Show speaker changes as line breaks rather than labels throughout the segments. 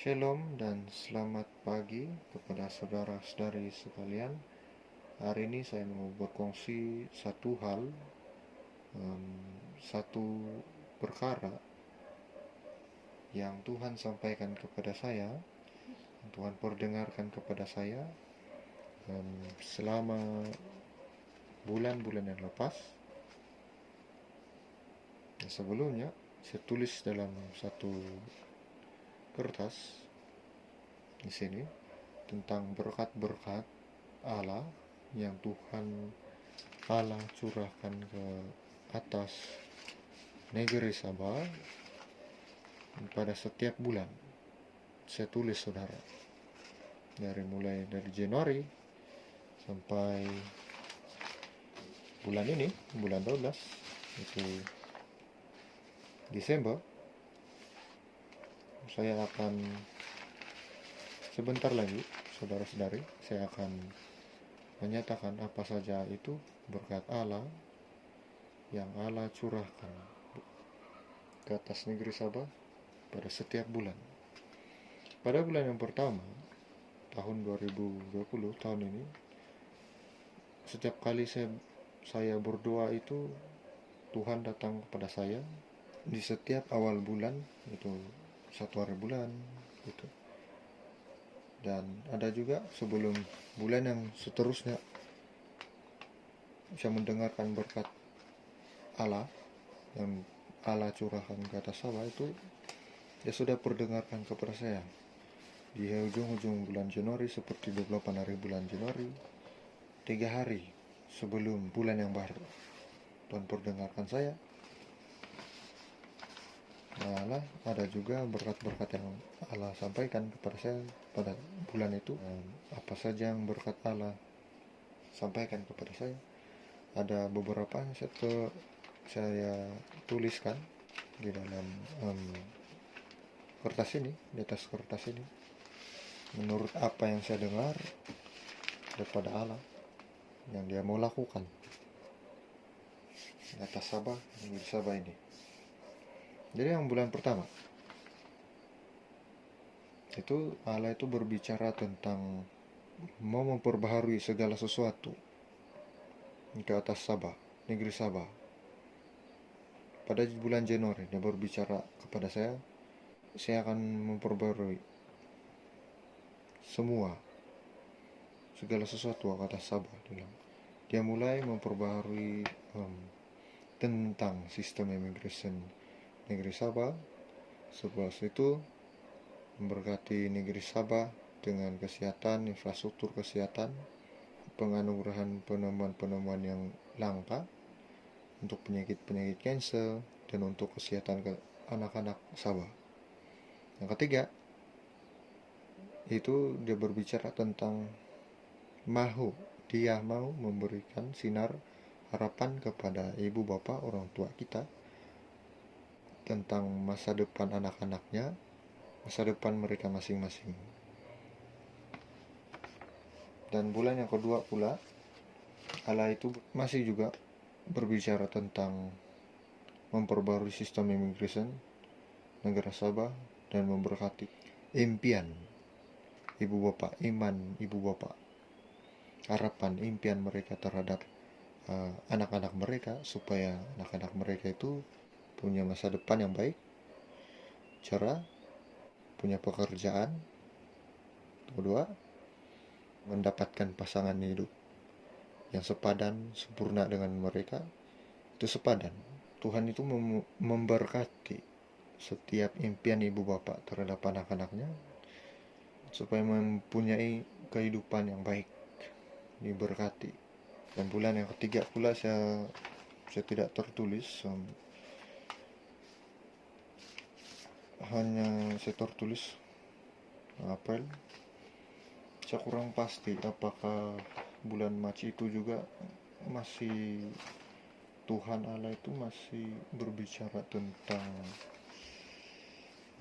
Shalom dan selamat pagi kepada saudara-saudari sekalian. Hari ini saya mau berkongsi satu hal, satu perkara yang Tuhan sampaikan kepada saya, yang Tuhan perdengarkan kepada saya selama bulan-bulan yang lepas. Sebelumnya saya tulis dalam satu kertas di sini tentang berkat-berkat Allah yang Tuhan Allah curahkan ke atas negeri Sabah pada setiap bulan. Saya tulis, saudara, mulai dari Januari sampai bulan ini, bulan 12, itu Desember. Saya akan sebentar lagi, saudara-saudari, saya akan menyatakan apa saja itu berkat Allah yang Allah curahkan ke atas negeri Sabah pada setiap bulan. Pada bulan yang pertama, tahun 2020, tahun ini, setiap kali saya berdoa itu, Tuhan datang kepada saya di setiap awal bulan, itu satu hari bulan gitu. Dan ada juga sebelum bulan yang seterusnya, saya mendengarkan berkat Allah yang Allah curahkan ke atas Sabah itu, dia sudah perdengarkan kepada saya di ujung-ujung bulan Januari, seperti 28 hari bulan Januari, 3 hari sebelum bulan yang baru. Tuhan perdengarkan saya. Nah, ada juga berkat-berkat yang Allah sampaikan kepada saya pada bulan itu. Apa saja yang berkat Allah sampaikan kepada saya, ada beberapa yang saya tuliskan di dalam kertas ini, di atas kertas ini, menurut apa yang saya dengar daripada Allah yang Dia mau lakukan di atas Sabah, negeri Sabah ini. Jadi yang bulan pertama itu, Allah itu berbicara tentang mau memperbaharui segala sesuatu ke atas Sabah, negeri Sabah. Pada bulan Januari Dia berbicara kepada saya akan memperbaharui segala sesuatu ke atas Sabah. Dia mulai memperbaharui tentang sistem immigration negeri Sabah. Setelah itu memberkati negeri Sabah dengan kesehatan, infrastruktur kesehatan, penganugerahan penemuan-penemuan yang langka untuk penyakit-penyakit kanker dan untuk kesehatan ke anak-anak Sabah. Yang ketiga itu, dia berbicara tentang dia mau memberikan sinar harapan kepada ibu bapak, orang tua kita, tentang masa depan anak-anaknya, masa depan mereka masing-masing. Dan bulan yang kedua pula, Allah itu masih juga berbicara tentang memperbarui sistem immigration negara Sabah dan memberkati impian ibu bapak, iman ibu bapak, harapan, impian mereka terhadap anak-anak mereka, supaya anak-anak mereka itu punya masa depan yang baik, cerah, punya pekerjaan. Kedua, mendapatkan pasangan hidup yang sepadan, sempurna dengan mereka. Itu sepadan. Tuhan itu memberkati setiap impian ibu bapak terhadap anak-anaknya, supaya mempunyai kehidupan yang baik, diberkati. Dan bulan yang ketiga pula saya tidak tertulis, hanya saya tertulis April. Saya kurang pasti apakah bulan Mac itu juga masih Tuhan Allah itu masih berbicara tentang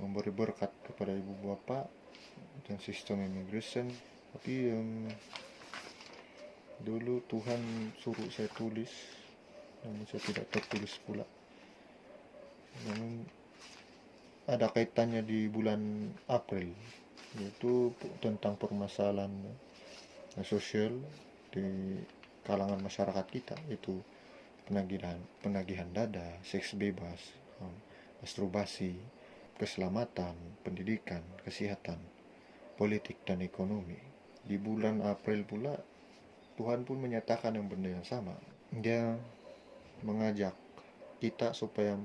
memberi berkat kepada ibu bapak dan sistem immigration. Tapi dulu Tuhan suruh saya tulis, namun saya tidak tertulis pula. Namun ada kaitannya di bulan April, yaitu tentang permasalahan sosial di kalangan masyarakat kita, itu penagihan dada, seks bebas, masturbasi, keselamatan, pendidikan, kesehatan, politik, dan ekonomi. Di bulan April pula Tuhan pun menyatakan yang benda yang sama. Dia mengajak kita supaya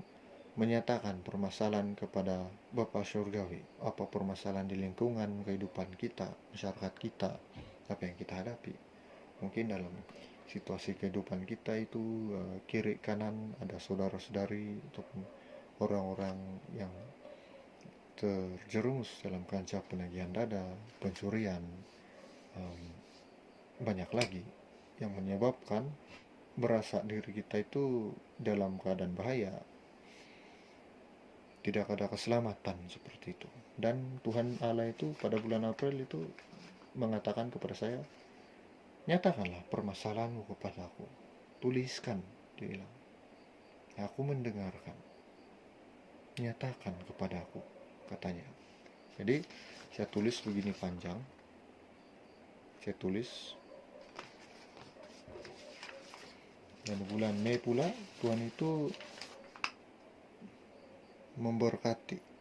menyatakan permasalahan kepada Bapa Surgawi, apa permasalahan di lingkungan kehidupan kita, masyarakat kita, apa yang kita hadapi. Mungkin dalam situasi kehidupan kita itu kiri kanan ada saudara-saudari ataupun orang-orang yang terjerumus dalam kancah penagihan dada, pencurian, banyak lagi yang menyebabkan berasa diri kita itu dalam keadaan bahaya, tidak ada keselamatan seperti itu. Dan Tuhan Allah itu pada bulan April itu mengatakan kepada saya, nyatakanlah permasalahanmu kepada aku, tuliskan, dia bilang, aku mendengarkan, nyatakan kepada aku, katanya. Jadi saya tulis begini panjang, saya tulis. Dan bulan Mei pula Tuhan itu memberkati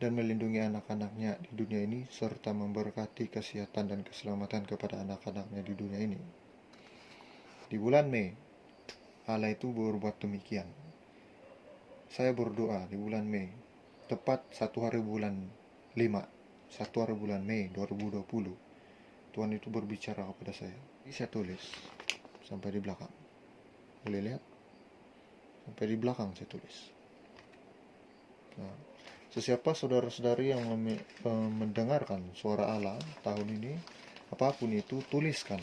dan melindungi anak-anaknya di dunia ini, serta memberkati kesehatan dan keselamatan kepada anak-anaknya di dunia ini. Di bulan Mei Allah itu berbuat demikian. Saya berdoa di bulan Mei, tepat 1 hari bulan 5, 1 hari bulan Mei 2020, Tuhan itu berbicara kepada saya. Ini saya tulis sampai di belakang, boleh lihat, sampai di belakang saya tulis. Nah, sesiapa saudara-saudari yang mendengarkan suara Allah tahun ini, apapun itu, tuliskan.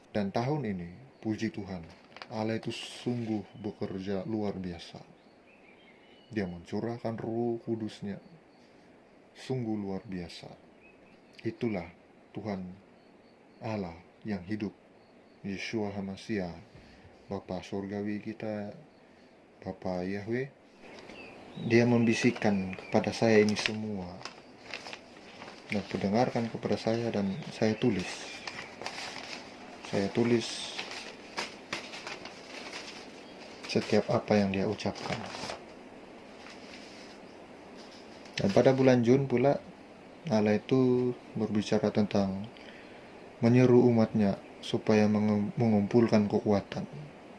Dan tahun ini, puji Tuhan, Allah itu sungguh bekerja luar biasa. Dia mencurahkan Roh Kudus-Nya, sungguh luar biasa. Itulah Tuhan Allah yang hidup, Yeshua HaMashiach, Bapa Surgawi kita, Bapa Yahweh. Dia membisikkan kepada saya ini semua, dan mendengarkan kepada saya, dan saya tulis setiap apa yang dia ucapkan. Dan pada bulan Jun pula Allah itu berbicara tentang menyeru umatnya supaya mengumpulkan kekuatan,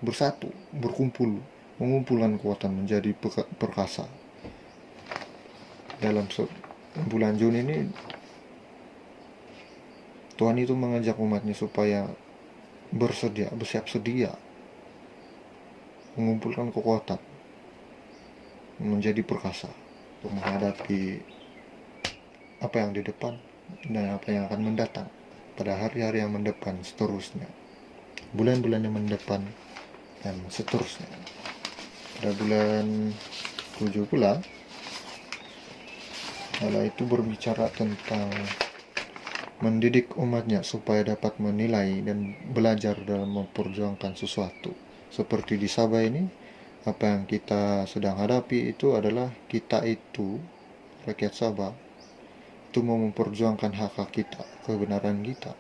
bersatu, berkumpul, mengumpulkan kekuatan menjadi perkasa. Dalam bulan Juni ini Tuhan itu mengajak umatnya supaya bersiap sedia, mengumpulkan kekuatan menjadi perkasa untuk menghadapi apa yang di depan dan apa yang akan mendatang pada hari-hari yang mendepan seterusnya, bulan-bulan yang mendepan dan seterusnya. Pada bulan 7 pula Allah itu berbicara tentang mendidik umatnya supaya dapat menilai dan belajar dalam memperjuangkan sesuatu. Seperti di Sabah ini, apa yang kita sedang hadapi itu adalah kita itu, rakyat Sabah, itu mau memperjuangkan hak kita, kebenaran kita,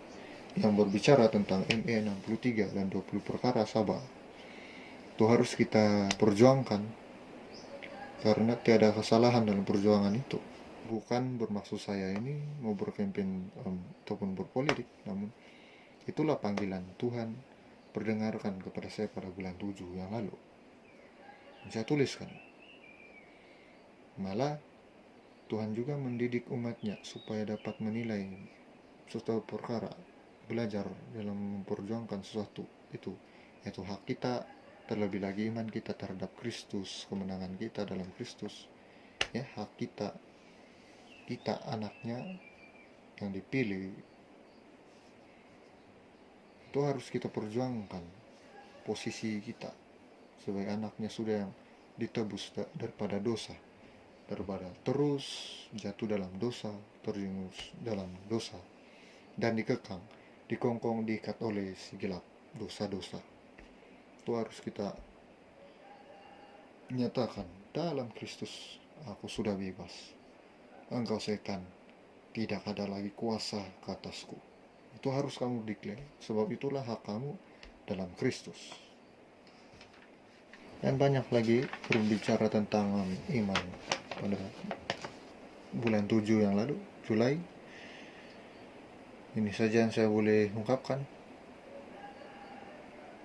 yang berbicara tentang ME 63 dan 20 perkara Sabah. Itu harus kita perjuangkan, karena tiada kesalahan dalam perjuangan itu. Bukan bermaksud saya ini mau berkempen ataupun berpolitik, namun itulah panggilan Tuhan perdengarkan kepada saya pada bulan 7 yang lalu. Saya tuliskan. Malah Tuhan juga mendidik umatnya supaya dapat menilai suatu perkara, belajar dalam memperjuangkan sesuatu itu, yaitu hak kita, terlebih lagi iman kita terhadap Kristus, kemenangan kita dalam Kristus, ya, hak kita anaknya yang dipilih, itu harus kita perjuangkan. Posisi kita sebagai anaknya sudah yang ditebus daripada dosa, daripada terus jatuh dalam dosa, terjerumus dalam dosa, dan dikekang, dikongkong, diikat oleh si gelap dosa-dosa. Itu harus kita nyatakan dalam Kristus aku sudah bebas. Engkau setan, tidak ada lagi kuasa ke atasku. Itu harus kamu declare, sebab itulah hak kamu dalam Kristus. Dan banyak lagi berbicara tentang iman pada bulan 7 yang lalu, Julai. Ini saja yang saya boleh ungkapkan.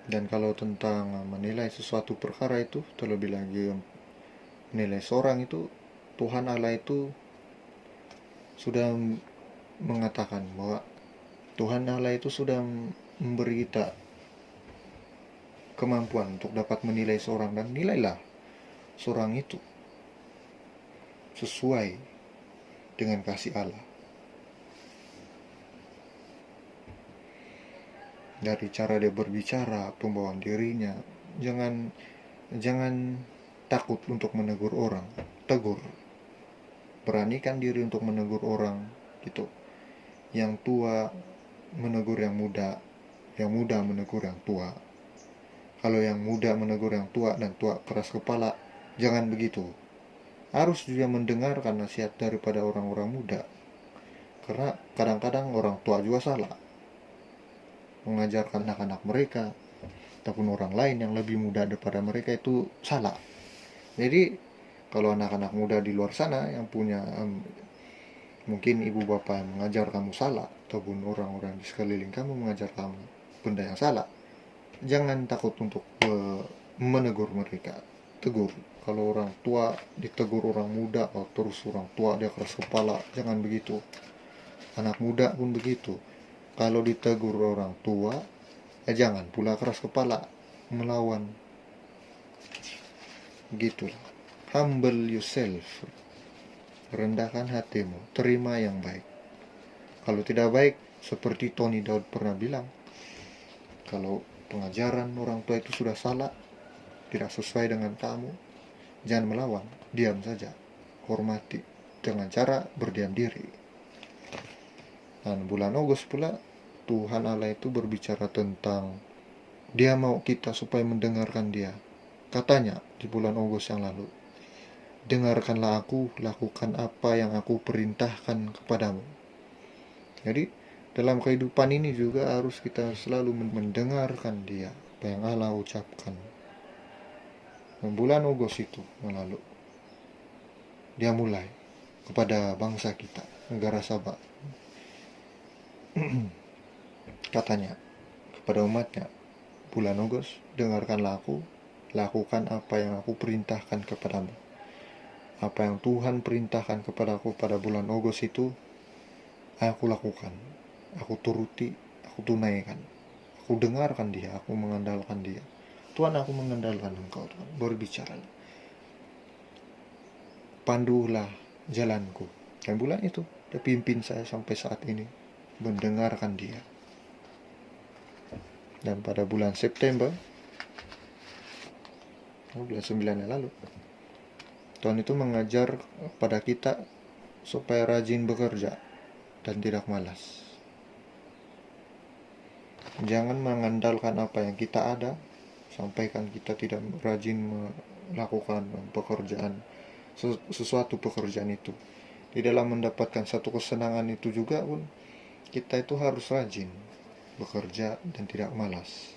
Dan kalau tentang menilai sesuatu perkara itu, terlebih lagi menilai seorang itu, Tuhan Allah itu sudah mengatakan bahwa Tuhan Allah itu sudah memberi kita kemampuan untuk dapat menilai seorang, dan nilailah seorang itu sesuai dengan kasih Allah. Dari cara dia berbicara, pembawaan dirinya, jangan takut untuk menegur orang, tegur. Beranikan diri untuk menegur orang gitu. Yang tua menegur yang muda menegur yang tua. Kalau yang muda menegur yang tua dan tua keras kepala, jangan begitu. Harus juga mendengarkan nasihat daripada orang-orang muda. Karena kadang-kadang orang tua juga salah mengajarkan anak-anak mereka, ataupun orang lain yang lebih muda daripada mereka itu salah. Jadi kalau anak-anak muda di luar sana yang punya mungkin ibu bapak yang mengajar kamu salah, ataupun orang-orang di sekeliling kamu mengajar kamu benda yang salah, jangan takut untuk menegur mereka, tegur. Kalau orang tua ditegur orang muda, atau terus orang tua dia keras kepala, jangan begitu. Anak muda pun begitu. Kalau ditegur orang tua, jangan pula keras kepala, melawan. Gitulah. Humble yourself. Rendahkan hatimu, terima yang baik. Kalau tidak baik, seperti Tony Daud pernah bilang, kalau pengajaran orang tua itu sudah salah, tidak sesuai dengan kamu, jangan melawan, diam saja, hormati dengan cara berdiam diri. Dan bulan Agustus pula, Tuhan Allah itu berbicara tentang dia mau kita supaya mendengarkan dia. Katanya di bulan Agustus yang lalu, dengarkanlah aku, lakukan apa yang aku perintahkan kepadamu. Jadi dalam kehidupan ini juga harus kita selalu mendengarkan dia, apa yang Allah ucapkan. Bulan Agustus itu yang lalu, dia mulai kepada bangsa kita, negara Sabah. Katanya kepada umatnya, bulan Agustus, dengarkanlah aku, lakukan apa yang aku perintahkan kepadamu. Apa yang Tuhan perintahkan kepadaku pada bulan Agustus itu, aku lakukan, aku turuti, aku tunaikan. Aku dengarkan dia, aku mengandalkan dia. Tuhan, aku mengandalkan engkau, Tuhan, berbicara. Pandulah jalanku. Dan bulan itu, dia pimpin saya sampai saat ini, mendengarkan dia. Dan pada bulan September, bulan 9 yang lalu, Tuhan itu mengajar pada kita supaya rajin bekerja dan tidak malas. Jangan mengandalkan apa yang kita ada, sampaikan kita tidak rajin melakukan pekerjaan, sesuatu pekerjaan itu. Di dalam mendapatkan satu kesenangan itu juga pun, kita itu harus rajin bekerja dan tidak malas.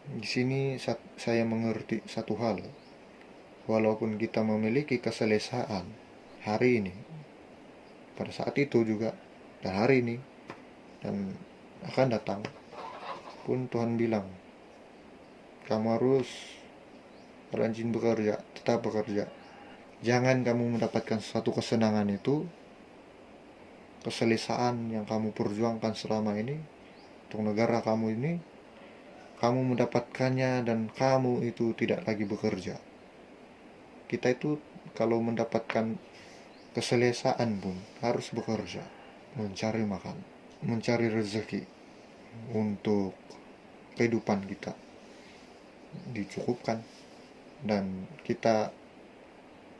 Di sini saya mengerti satu hal. Walaupun kita memiliki keselesaan hari ini, pada saat itu juga, dan hari ini, dan akan datang, pun Tuhan bilang, kamu harus rajin bekerja, tetap bekerja. Jangan kamu mendapatkan suatu kesenangan itu, keselesaan yang kamu perjuangkan selama ini untuk negara kamu ini, kamu mendapatkannya dan kamu itu tidak lagi bekerja. Kita itu kalau mendapatkan keselesaan pun harus bekerja, mencari makan, mencari rezeki untuk kehidupan kita dicukupkan. Dan kita,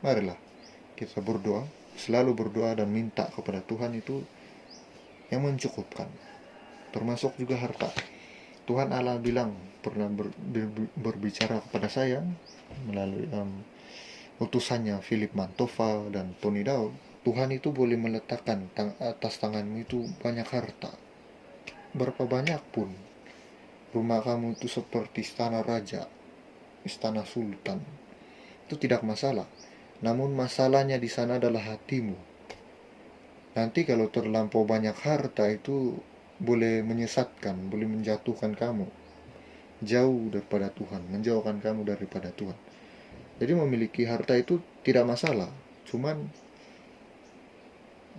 marilah kita berdoa, selalu berdoa dan minta kepada Tuhan itu yang mencukupkan, termasuk juga harta. Tuhan Allah bilang, pernah berbicara kepada saya melalui utusannya Philip Mantova dan Tony Daud. Tuhan itu boleh meletakkan atas tanganmu itu banyak harta, berapa banyak pun. Rumah kamu itu seperti istana raja, istana sultan, itu tidak masalah. Namun masalahnya di sana adalah hatimu. Nanti kalau terlampau banyak harta itu boleh menyesatkan, boleh menjatuhkan kamu jauh daripada Tuhan, menjauhkan kamu daripada Tuhan. Jadi memiliki harta itu tidak masalah, cuman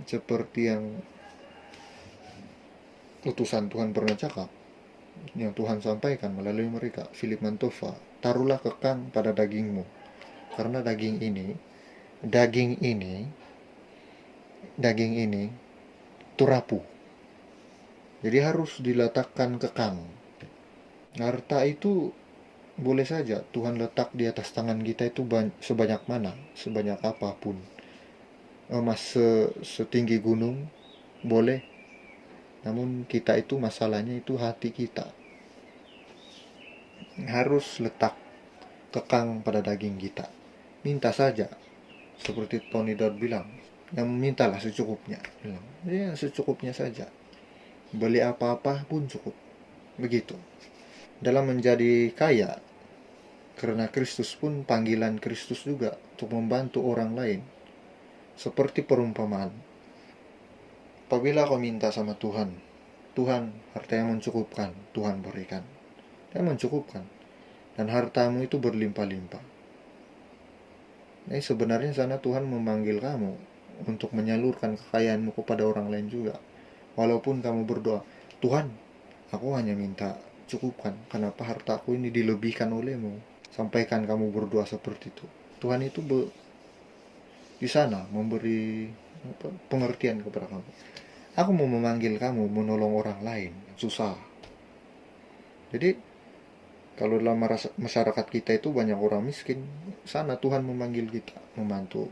seperti yang utusan Tuhan pernah cakap, yang Tuhan sampaikan melalui mereka, Philip Mantova, taruhlah kekang pada dagingmu, karena daging ini itu rapuh. Jadi harus diletakkan kekang. Harta itu boleh saja Tuhan letak di atas tangan kita itu sebanyak mana, sebanyak apapun. Emas setinggi gunung boleh. Namun kita itu masalahnya itu hati kita. Harus letak kekang pada daging kita. Minta saja. Seperti Tony Dodd bilang, yang mintalah secukupnya. Ya, secukupnya saja. Beli apa-apa pun cukup. Begitu. Dalam menjadi kaya, karena Kristus pun panggilan Kristus juga untuk membantu orang lain. Seperti perumpamaan. Apabila kau minta sama Tuhan, Tuhan harta yang mencukupkan, Tuhan berikan. Dia mencukupkan. Dan hartamu itu berlimpah-limpah. Nah, sebenarnya sana Tuhan memanggil kamu untuk menyalurkan kekayaanmu kepada orang lain juga. Walaupun kamu berdoa, Tuhan, aku hanya minta cukupkan. Kenapa hartaku ini dilebihkan olehmu? Sampaikan kamu berdoa seperti itu. Tuhan itu di sana memberi pengertian kepada kamu. Aku mau memanggil kamu menolong orang lain, susah. Jadi kalau dalam masyarakat kita itu banyak orang miskin, sana Tuhan memanggil kita membantu.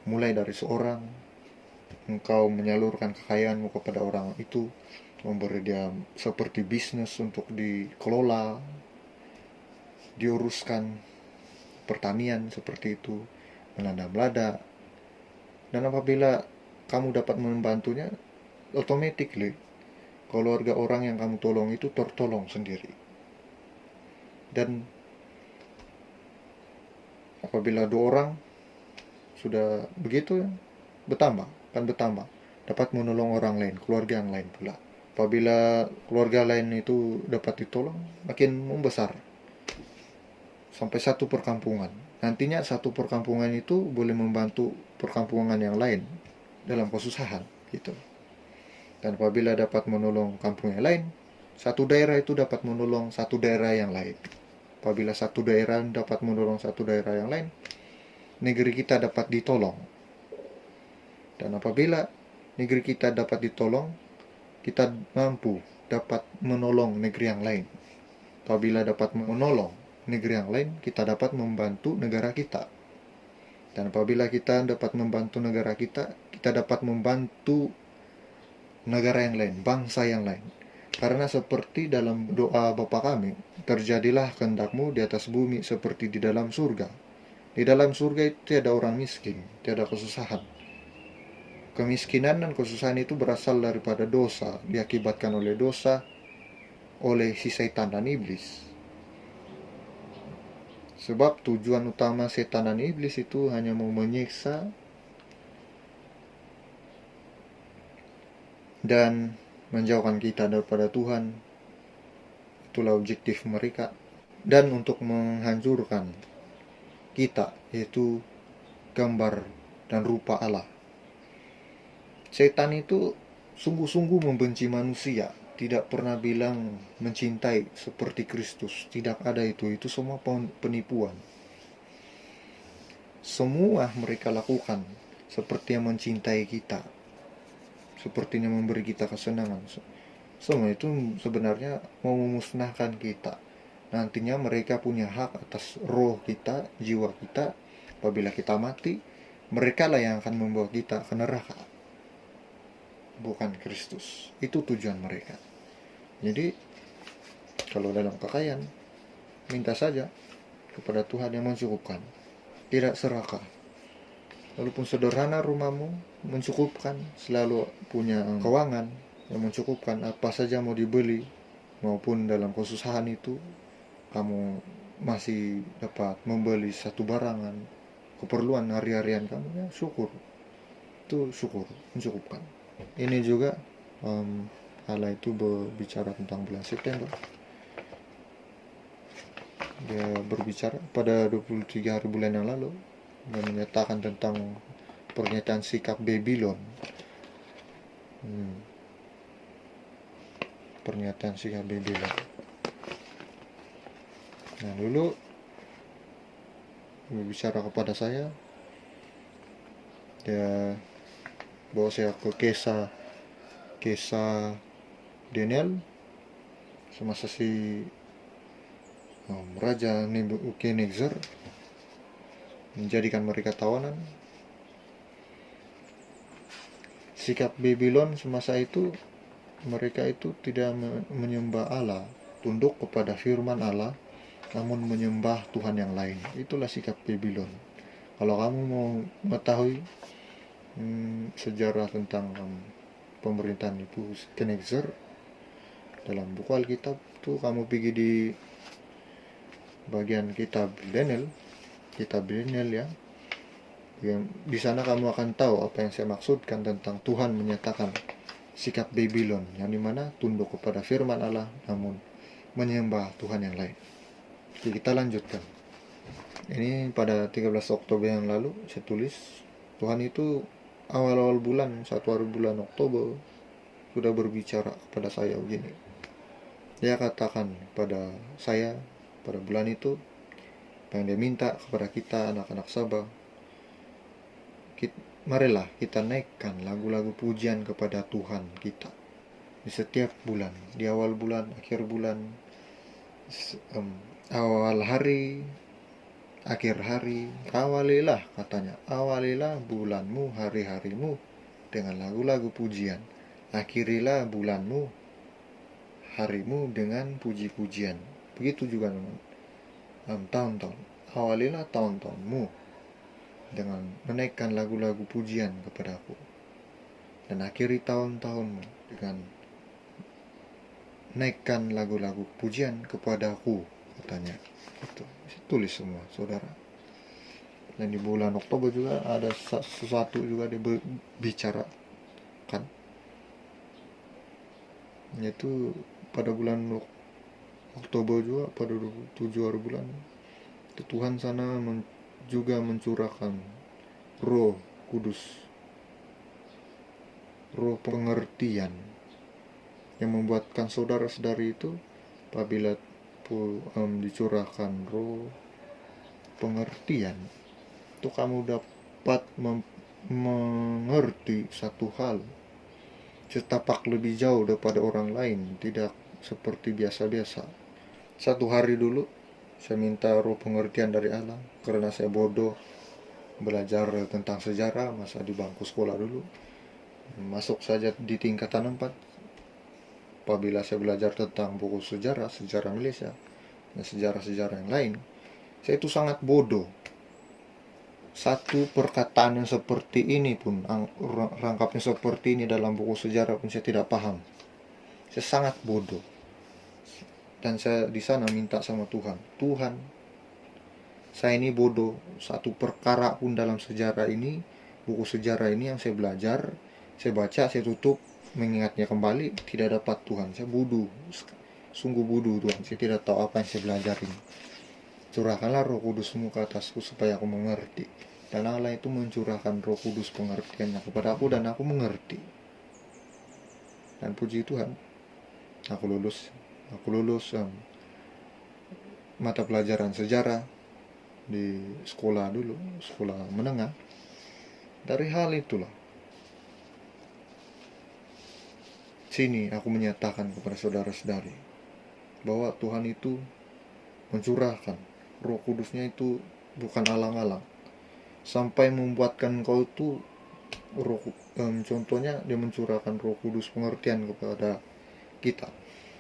Mulai dari seorang, engkau menyalurkan kekayaanmu kepada orang itu, memberi dia seperti bisnis untuk dikelola, diuruskan, pertanian seperti itu, menanam lada. Dan apabila kamu dapat membantunya, automatically keluarga orang yang kamu tolong itu tertolong sendiri. Dan apabila 2 orang sudah begitu, bertambah, dapat menolong orang lain, keluarga yang lain pula. Apabila keluarga lain itu dapat ditolong, makin membesar sampai satu perkampungan. Nantinya satu perkampungan itu boleh membantu perkampungan yang lain dalam kesusahan gitu. Dan apabila dapat menolong kampung yang lain, satu daerah itu dapat menolong satu daerah yang lain. Apabila satu daerah dapat menolong satu daerah yang lain, negeri kita dapat ditolong. Dan apabila negeri kita dapat ditolong, kita mampu dapat menolong negeri yang lain. Apabila dapat menolong negeri yang lain, kita dapat membantu negara kita. Dan apabila kita dapat membantu negara kita, kita dapat membantu negara yang lain, bangsa yang lain. Karena seperti dalam doa Bapa kami, terjadilah kehendakmu di atas bumi seperti di dalam surga. Di dalam surga itu tiada orang miskin, tiada kesusahan. Kemiskinan dan kesusahan itu berasal daripada dosa, diakibatkan oleh dosa, oleh si setan dan iblis. Sebab tujuan utama setan dan iblis itu hanya mau menyiksa dan menjauhkan kita daripada Tuhan. Itulah objektif mereka. Dan untuk menghancurkan kita, yaitu gambar dan rupa Allah. Setan itu sungguh-sungguh membenci manusia, tidak pernah bilang mencintai seperti Kristus. Tidak ada itu semua penipuan. Semua mereka lakukan seperti yang mencintai kita, sepertinya memberi kita kesenangan. Semua itu sebenarnya mau memusnahkan kita. Nantinya mereka punya hak atas roh kita, jiwa kita. Apabila kita mati, mereka lah yang akan membawa kita ke neraka, bukan Kristus. Itu tujuan mereka. Jadi Kalau dalam kekayaan, minta saja kepada Tuhan yang mencukupkan, tidak serakah. Walaupun sederhana rumahmu, mencukupkan, selalu punya keuangan yang mencukupkan. Apa saja mau dibeli, maupun dalam kesusahan itu kamu masih dapat membeli satu barangan keperluan hari-harian kamu, ya syukur. Itu syukur, mencukupkan. Ini juga Allah itu berbicara tentang bulan September. Dia berbicara pada 23 hari bulan yang lalu, dia menyatakan tentang pernyataan sikap Babylon. Pernyataan sikap Babylon. Nah, dulu berbicara kepada saya, dia bawa saya ke Kisah Daniel semasa si Raja Nebukadnezar menjadikan mereka tawanan. Sikap Babylon semasa itu, mereka itu tidak menyembah Allah, tunduk kepada firman Allah, namun menyembah Tuhan yang lain. Itulah sikap Babylon. Kalau kamu mau mengetahui sejarah tentang pemerintahan Nebukadnezar dalam buku Alkitab tuh, kamu pergi di bagian kitab Daniel ya. Di sana kamu akan tahu apa yang saya maksudkan tentang Tuhan menyatakan sikap Babylon, yang dimana tunduk kepada firman Allah namun menyembah Tuhan yang lain. Jadi kita lanjutkan. Ini pada 13 Oktober yang lalu saya tulis, Tuhan itu awal-awal bulan, 1 hari bulan Oktober, sudah berbicara kepada saya begini. Dia katakan pada saya pada bulan itu, yang dia minta kepada kita anak-anak Sabah, marilah kita naikkan lagu-lagu pujian kepada Tuhan kita di setiap bulan, di awal bulan, akhir bulan, awal hari, akhir hari. Awalilah, katanya, awalilah bulanmu, hari-harimu dengan lagu-lagu pujian. Akhirilah bulanmu, harimu dengan puji-pujian. Begitu juga dengan tahun-tahun. Awalilah tahun-tahunmu dengan menaikkan lagu-lagu pujian kepadaku, dan akhiri tahun-tahunmu dengan naikkan lagu-lagu pujian kepadaku, katanya. Itu tulis semua, saudara. Dan di bulan Oktober juga ada sesuatu juga dia berbicara kan, yaitu pada bulan Oktober juga, pada 7 hari bulan itu Tuhan sana juga mencurahkan Roh Kudus, roh pengertian, yang membuatkan saudara-saudari itu apabila dicurahkan roh pengertian itu, kamu dapat mengerti satu hal setapak lebih jauh daripada orang lain, tidak seperti biasa-biasa. 1 hari dulu saya minta roh pengertian dari Allah karena saya bodoh belajar tentang sejarah masa di bangku sekolah dulu. Masuk saja di tingkatan 4, apabila saya belajar tentang buku sejarah Malaysia dan sejarah-sejarah yang lain, saya itu sangat bodoh. Satu perkataan yang seperti ini pun, rangkapnya seperti ini dalam buku sejarah pun saya tidak paham. Saya sangat bodoh. Dan saya di sana minta sama Tuhan, saya ini bodoh. Satu perkara pun dalam sejarah ini, buku sejarah ini yang saya belajar, saya baca, saya tutup, mengingatnya kembali, tidak dapat Tuhan. Saya bodoh, sungguh bodoh Tuhan. Saya tidak tahu apa yang saya belajar ini. Curahkanlah Roh Kudus-Mu ke atasku supaya aku mengerti. Dan Allah itu mencurahkan Roh Kudus pengertiannya kepada aku, dan aku mengerti. Dan puji Tuhan, aku lulus mata pelajaran sejarah di sekolah dulu, sekolah menengah. Dari hal itulah, sini aku menyatakan kepada saudara-saudari bahwa Tuhan itu mencurahkan Roh Kudusnya itu bukan alang-alang, sampai membuatkan kau itu contohnya dia mencurahkan Roh Kudus pengertian kepada kita.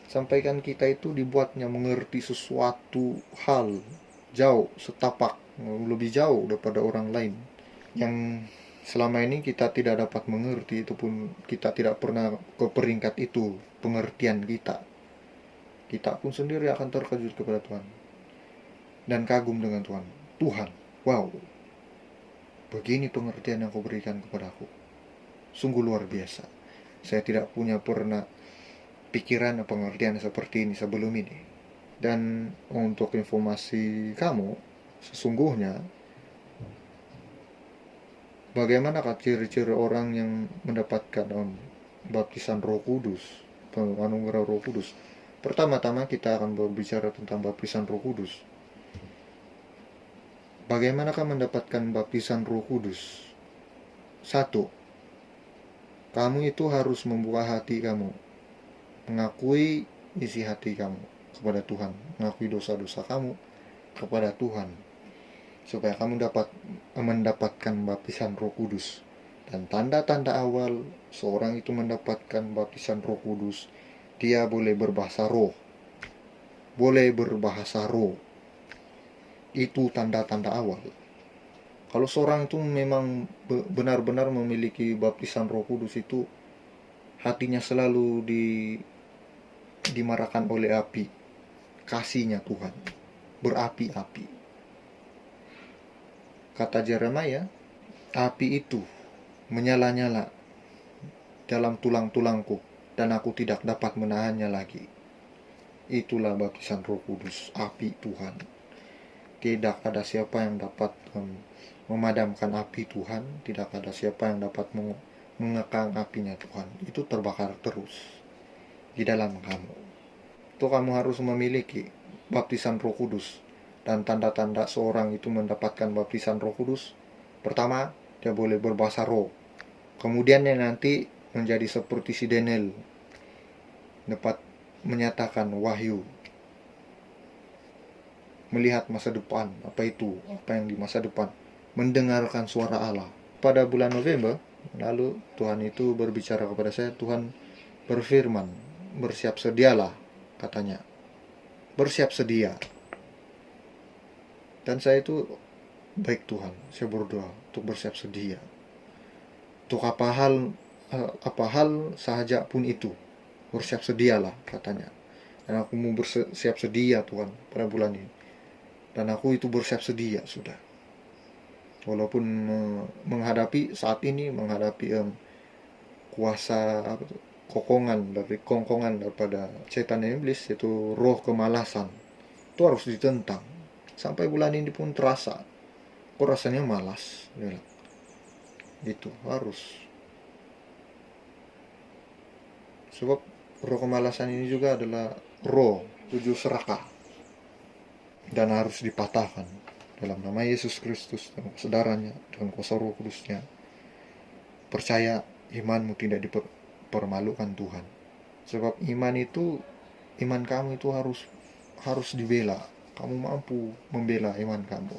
sampaikan kita itu dibuatnya mengerti sesuatu hal jauh, setapak, lebih jauh daripada orang lain yang selama ini kita tidak dapat mengerti. Itu pun kita tidak pernah ke peringkat itu pengertian kita. Kita pun sendiri akan terkejut kepada Tuhan dan kagum dengan Tuhan. Tuhan, wow, begini pengertian yang kau berikan kepadaku, sungguh luar biasa. Saya tidak punya pernah pikiran pengertian seperti ini sebelum ini. Dan untuk informasi kamu, sesungguhnya bagaimanakah ciri-ciri orang yang mendapatkan baptisan Roh Kudus, anugerah Roh Kudus? Pertama-tama kita akan berbicara tentang baptisan Roh Kudus. Bagaimanakah mendapatkan baptisan Roh Kudus? 1. Kamu itu harus membuka hati kamu, mengakui isi hati kamu kepada Tuhan, mengakui dosa-dosa kamu kepada Tuhan, supaya kamu dapat mendapatkan baptisan Roh Kudus. Dan tanda-tanda awal seorang itu mendapatkan baptisan Roh Kudus, dia boleh berbahasa roh. Boleh berbahasa roh. Itu tanda-tanda awal. Kalau seorang itu memang benar-benar memiliki baptisan Roh Kudus, itu hatinya selalu dimarahkan oleh api kasihnya Tuhan, berapi-api. Kata Yeremia, api itu menyala-nyala dalam tulang-tulangku dan aku tidak dapat menahannya lagi. Itulah baptisan Roh Kudus, api Tuhan. Tidak ada siapa yang dapat memadamkan api Tuhan. Tidak ada siapa yang dapat mengekang apinya Tuhan. Itu terbakar terus di dalam kamu. Itu kamu harus memiliki baptisan Roh Kudus. Dan tanda-tanda seorang itu mendapatkan baptisan Roh Kudus, pertama, dia boleh berbahasa roh. Kemudian dia nanti menjadi seperti si Daniel, dapat menyatakan wahyu, melihat masa depan, apa yang di masa depan, mendengarkan suara Allah. Pada bulan November lalu Tuhan itu berbicara kepada saya. Tuhan berfirman, bersiap sedialah, katanya, bersiap sedia. Dan saya itu, baik Tuhan, saya berdoa untuk bersiap sedia untuk apa hal sahaja pun itu. Bersiap sedialah, katanya. Dan aku mau bersiap sedia Tuhan pada bulan ini. Dan aku itu bersiap sedia sudah. Walaupun menghadapi saat ini, menghadapi kuasa kongkongan daripada setan dan iblis, yaitu roh kemalasan, itu harus ditentang. Sampai bulan ini pun terasa, kok rasanya malas, itu harus. Sebab roh kemalasan ini juga adalah roh tujuh serakah, dan harus dipatahkan dalam nama Yesus Kristus, dalam kesedarannya, dengan kuasa Roh Kudusnya. Percaya, imanmu tidak dipermalukan Tuhan. Sebab iman kamu itu harus dibela. Kamu mampu membela iman kamu.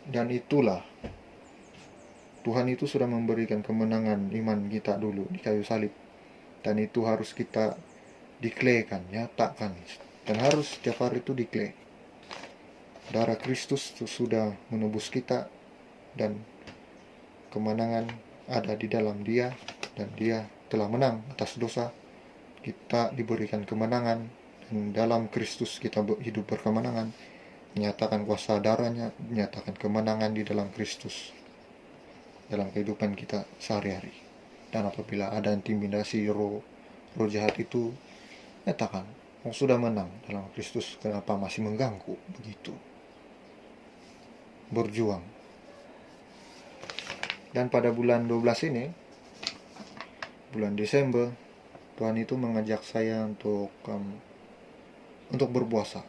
Dan itulah, Tuhan itu sudah memberikan kemenangan iman kita dulu di kayu salib. Dan itu harus kita declare-kan, nyatakan. Dan harus setiap hari itu declare. Darah Kristus sudah menebus kita, dan kemenangan ada di dalam Dia, dan Dia telah menang atas dosa. Kita diberikan kemenangan, dan dalam Kristus kita hidup berkemenangan. Menyatakan kuasa darahnya, menyatakan kemenangan di dalam Kristus dalam kehidupan kita sehari-hari. Dan apabila ada intimidasi roh jahat itu, nyatakan, sudah menang dalam Kristus, kenapa masih mengganggu? Begitu. Berjuang. Dan pada bulan 12 ini, bulan Desember, Tuhan itu mengajak saya untuk berpuasa.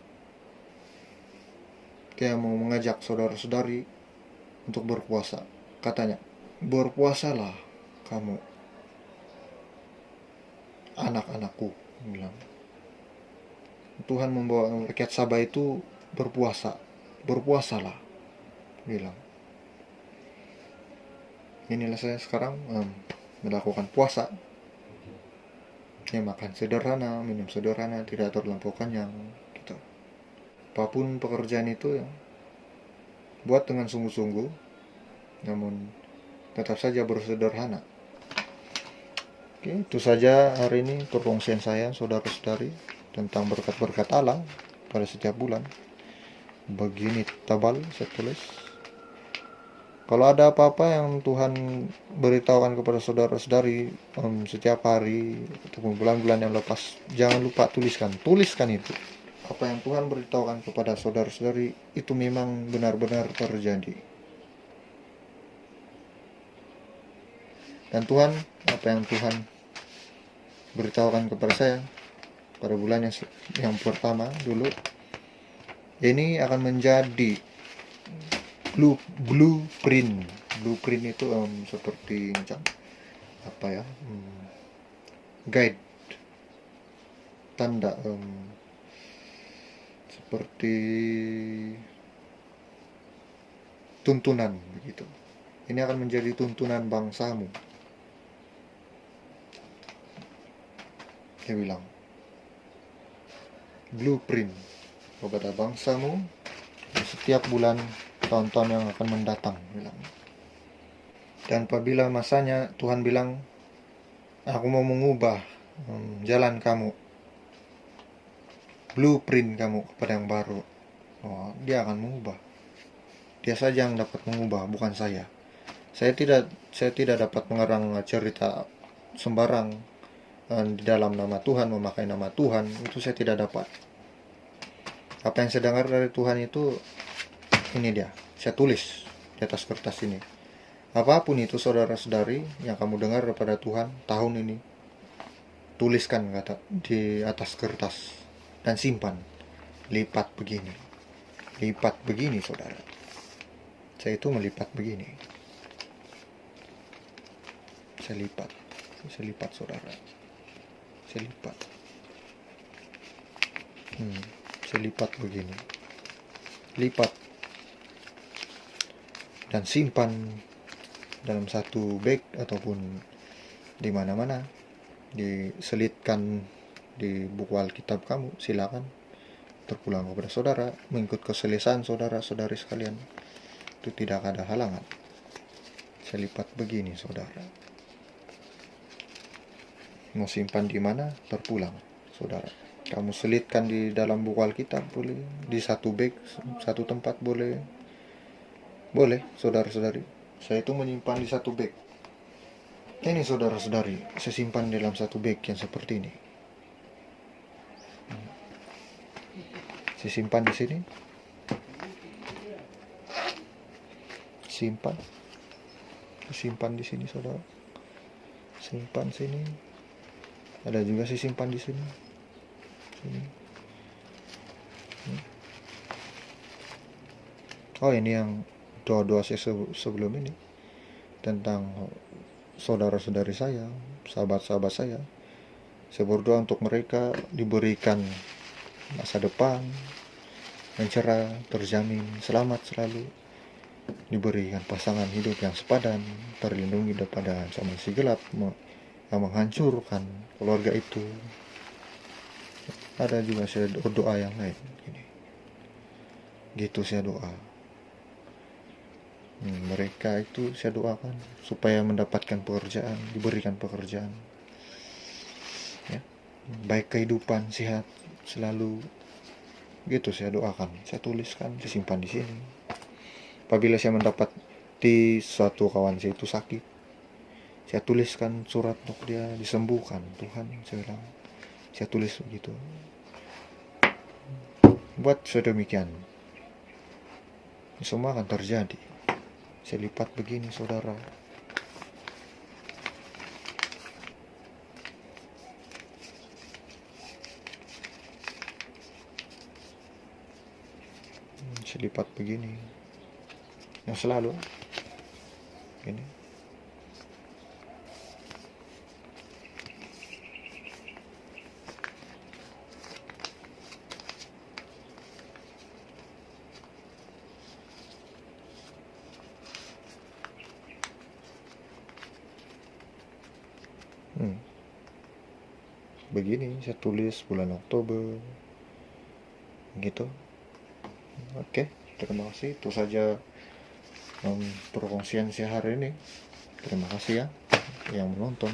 Dia mau mengajak saudara-saudari untuk berpuasa. Katanya, berpuasalah kamu, anak-anakku, bilang. Tuhan membawa rakyat Sabah itu berpuasa. Berpuasalah, bilang. Inilah saya sekarang melakukan puasa. Ya makan sederhana, minum sederhana, tidak terlampau kenyang gitu. Apapun pekerjaan itu ya, buat dengan sungguh-sungguh, namun tetap saja bersederhana. Oke, itu saja hari ini perkongsian saya, saudara-saudari, tentang berkat-berkat Allah pada setiap bulan. Begini tebal saya tulis. Kalau ada apa-apa yang Tuhan beritahukan kepada saudara-saudari setiap hari ataupun bulan-bulan yang lepas, jangan lupa tuliskan itu. Apa yang Tuhan beritahukan kepada saudara-saudari itu memang benar-benar terjadi. Dan Tuhan, apa yang Tuhan beritahukan kepada saya pada bulan yang pertama dulu, ini akan menjadi blueprint itu seperti macam apa ya, guide, tanda, seperti tuntunan begitu. Ini akan menjadi tuntunan bangsamu, dia bilang, blueprint kepada bangsamu setiap bulan tahun-tahun yang akan mendatang, bilang. Dan apabila masanya, Tuhan bilang, aku mau mengubah jalan kamu, blueprint kamu kepada yang baru. Dia akan mengubah. Dia saja yang dapat mengubah, bukan saya. Saya tidak dapat mengarang cerita sembarang di dalam nama Tuhan, memakai nama Tuhan, itu saya tidak dapat. Apa yang saya dengar dari Tuhan itu, ini dia, saya tulis di atas kertas ini. Apapun itu saudara-saudari yang kamu dengar daripada Tuhan tahun ini, tuliskan kata di atas kertas dan simpan. Lipat begini saudara. Saya itu melipat begini. Saya lipat saudara. Saya lipat begini. Lipat dan simpan dalam satu bag ataupun di mana-mana, diselitkan di buku Alkitab kamu, silakan terpulang kepada saudara, mengikut keselesaan saudara-saudari sekalian, itu tidak ada halangan. Saya lipat begini saudara. Mau simpan di mana, terpulang saudara. Kamu selitkan di dalam buku Alkitab boleh, di satu bag, satu tempat boleh saudara-saudari. Saya itu menyimpan di satu bag. Ini saudara-saudari, saya simpan dalam satu bag yang seperti ini. Saya simpan di sini. Simpan di sini saudara. Simpan sini. Ada juga saya simpan di sini. Oh, ini yang doa-doa saya sebelum ini tentang saudara-saudari saya, sahabat-sahabat saya. Saya berdoa untuk mereka diberikan masa depan yang cerah, terjamin, selamat selalu, diberikan pasangan hidup yang sepadan, terlindungi daripada ancaman si gelap yang menghancurkan keluarga itu. Ada juga saya doa yang lain gini. Gitu saya doa. Mereka itu saya doakan supaya mendapatkan pekerjaan, diberikan pekerjaan, ya, baik kehidupan, sehat selalu. Gitu saya doakan, saya tuliskan, saya simpan di sini. Apabila saya mendapati suatu kawan saya itu sakit, saya tuliskan surat untuk dia disembuhkan Tuhan, saya bilang, saya tulis begitu. Buat sedemikian, semua akan terjadi. Saya lipat begini saudara. Saya lipat begini. Yang selalu ini. begini saya tulis bulan Oktober gitu. Oke, terima kasih. Itu saja perkongsian saya hari ini. Terima kasih ya yang menonton.